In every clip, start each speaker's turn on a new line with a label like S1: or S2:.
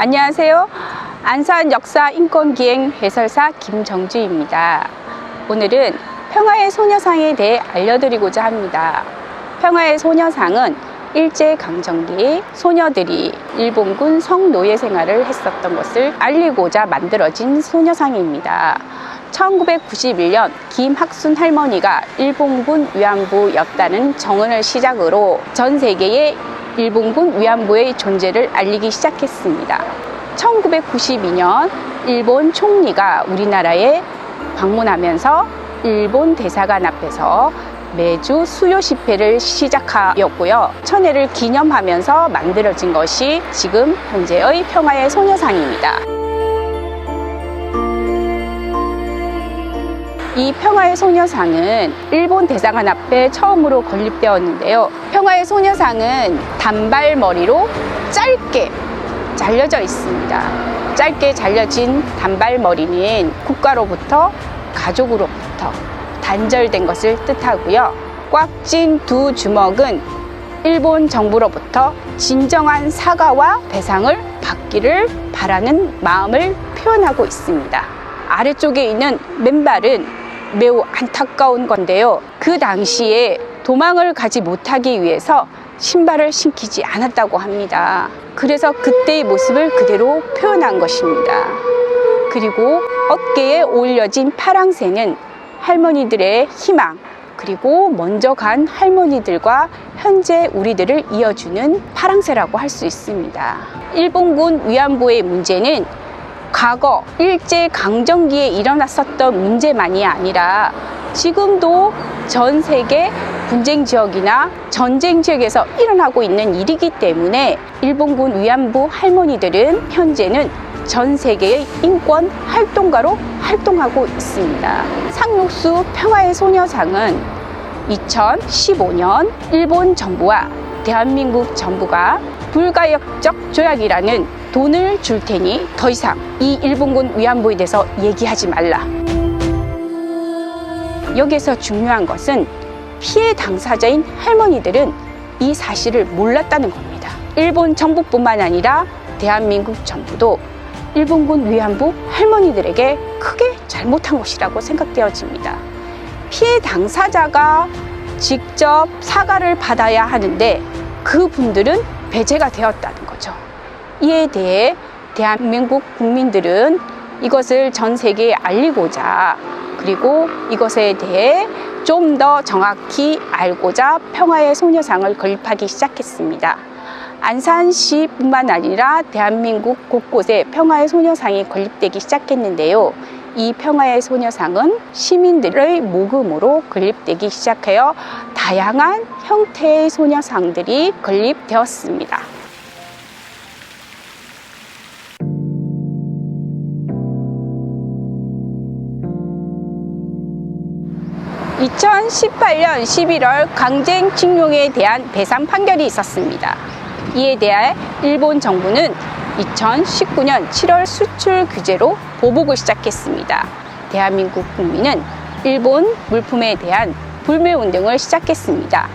S1: 안녕하세요. 안산 역사 인권기행 해설사 김정주입니다. 오늘은 평화의 소녀상에 대해 알려드리고자 합니다. 평화의 소녀상은 일제강점기 소녀들이 일본군 성노예 생활을 했었던 것을 알리고자 만들어진 소녀상입니다. 1991년 김학순 할머니가 일본군 위안부였다는 정언을 시작으로 전 세계에 일본군 위안부의 존재를 알리기 시작했습니다. 1992년 일본 총리가 우리나라에 방문하면서 일본 대사관 앞에서 매주 수요 집회를 시작하였고요. 1000회를 기념하면서 만들어진 것이 지금 현재의 평화의 소녀상입니다. 이 평화의 소녀상은 일본 대사관 앞에 처음으로 건립되었는데요. 평화의 소녀상은 단발머리로 짧게 잘려져 있습니다. 짧게 잘려진 단발머리는 국가로부터 가족으로부터 단절된 것을 뜻하고요. 꽉 찐 두 주먹은 일본 정부로부터 진정한 사과와 배상을 받기를 바라는 마음을 표현하고 있습니다. 아래쪽에 있는 맨발은 매우 안타까운 건데요. 그 당시에 도망을 가지 못하기 위해서 신발을 신기지 않았다고 합니다. 그래서 그때의 모습을 그대로 표현한 것입니다. 그리고 어깨에 올려진 파랑새는 할머니들의 희망, 그리고 먼저 간 할머니들과 현재 우리들을 이어주는 파랑새라고 할 수 있습니다. 일본군 위안부의 문제는 과거 일제강점기에 일어났었던 문제만이 아니라 지금도 전 세계 분쟁 지역이나 전쟁 지역에서 일어나고 있는 일이기 때문에 일본군 위안부 할머니들은 현재는 전 세계의 인권 활동가로 활동하고 있습니다. 상록수 평화의 소녀상은 2015년 일본 정부와 대한민국 정부가 불가역적 조약이라는 돈을 줄 테니 더 이상 이 일본군 위안부에 대해서 얘기하지 말라. 여기서 중요한 것은 피해 당사자인 할머니들은 이 사실을 몰랐다는 겁니다. 일본 정부뿐만 아니라 대한민국 정부도 일본군 위안부 할머니들에게 크게 잘못한 것이라고 생각되어집니다. 피해 당사자가 직접 사과를 받아야 하는데 그분들은 배제가 되었다는 거죠. 이에 대해 대한민국 국민들은 이것을 전 세계에 알리고자, 그리고 이것에 대해 좀 더 정확히 알고자 평화의 소녀상을 건립하기 시작했습니다. 안산시뿐만 아니라 대한민국 곳곳에 평화의 소녀상이 건립되기 시작했는데요. 이 평화의 소녀상은 시민들의 모금으로 건립되기 시작하여 다양한 형태의 소녀상들이 건립되었습니다. 2018년 11월 강제징용에 대한 배상 판결이 있었습니다. 이에 대해 일본 정부는 2019년 7월 수출 규제로 보복을 시작했습니다. 대한민국 국민은 일본 물품에 대한 불매운동을 시작했습니다.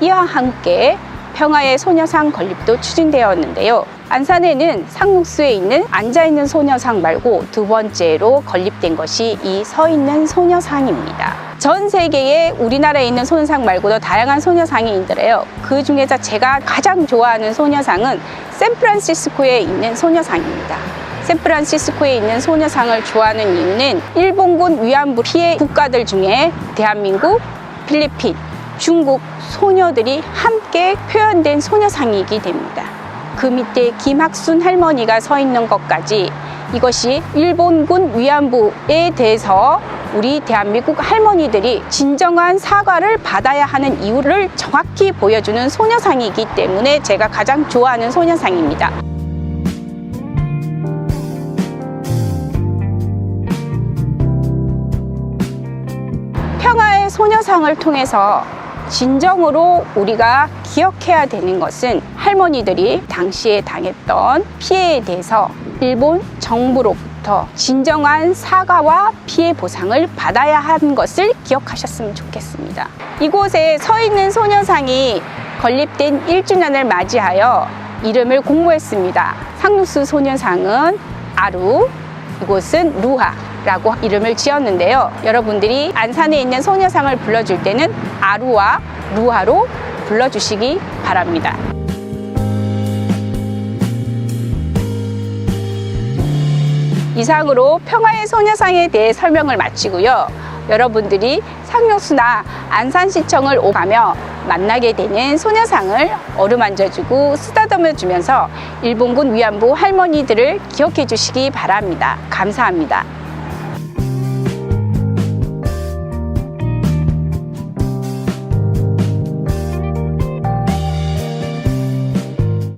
S1: 이와 함께 평화의 소녀상 건립도 추진되었는데요. 안산에는 상록수에 있는 앉아있는 소녀상 말고 두 번째로 건립된 것이 이 서있는 소녀상입니다. 전 세계에 우리나라에 있는 소녀상 말고도 다양한 소녀상이 있는데요. 그 중에서 제가 가장 좋아하는 소녀상은 샌프란시스코에 있는 소녀상입니다. 샌프란시스코에 있는 소녀상을 좋아하는 이유는 일본군 위안부 피해 국가들 중에 대한민국, 필리핀, 중국 소녀들이 함께 표현된 소녀상이기 됩니다. 그 밑에 김학순 할머니가 서 있는 것까지 이것이 일본군 위안부에 대해서 우리 대한민국 할머니들이 진정한 사과를 받아야 하는 이유를 정확히 보여주는 소녀상이기 때문에 제가 가장 좋아하는 소녀상입니다. 평화의 소녀상을 통해서 진정으로 우리가 기억해야 되는 것은 할머니들이 당시에 당했던 피해에 대해서 일본 정부로부터 진정한 사과와 피해 보상을 받아야 하는 것을 기억하셨으면 좋겠습니다. 이곳에 서 있는 소녀상이 건립된 1주년을 맞이하여 이름을 공모했습니다. 상록수 소녀상은 아루, 이곳은 루하라고 이름을 지었는데요. 여러분들이 안산에 있는 소녀상을 불러줄 때는 아루와 루하로 불러주시기 바랍니다. 이상으로 평화의 소녀상에 대해 설명을 마치고요. 여러분들이 상록수나 안산시청을 오가며 만나게 되는 소녀상을 어루만져주고 쓰다듬어주면서 일본군 위안부 할머니들을 기억해 주시기 바랍니다. 감사합니다.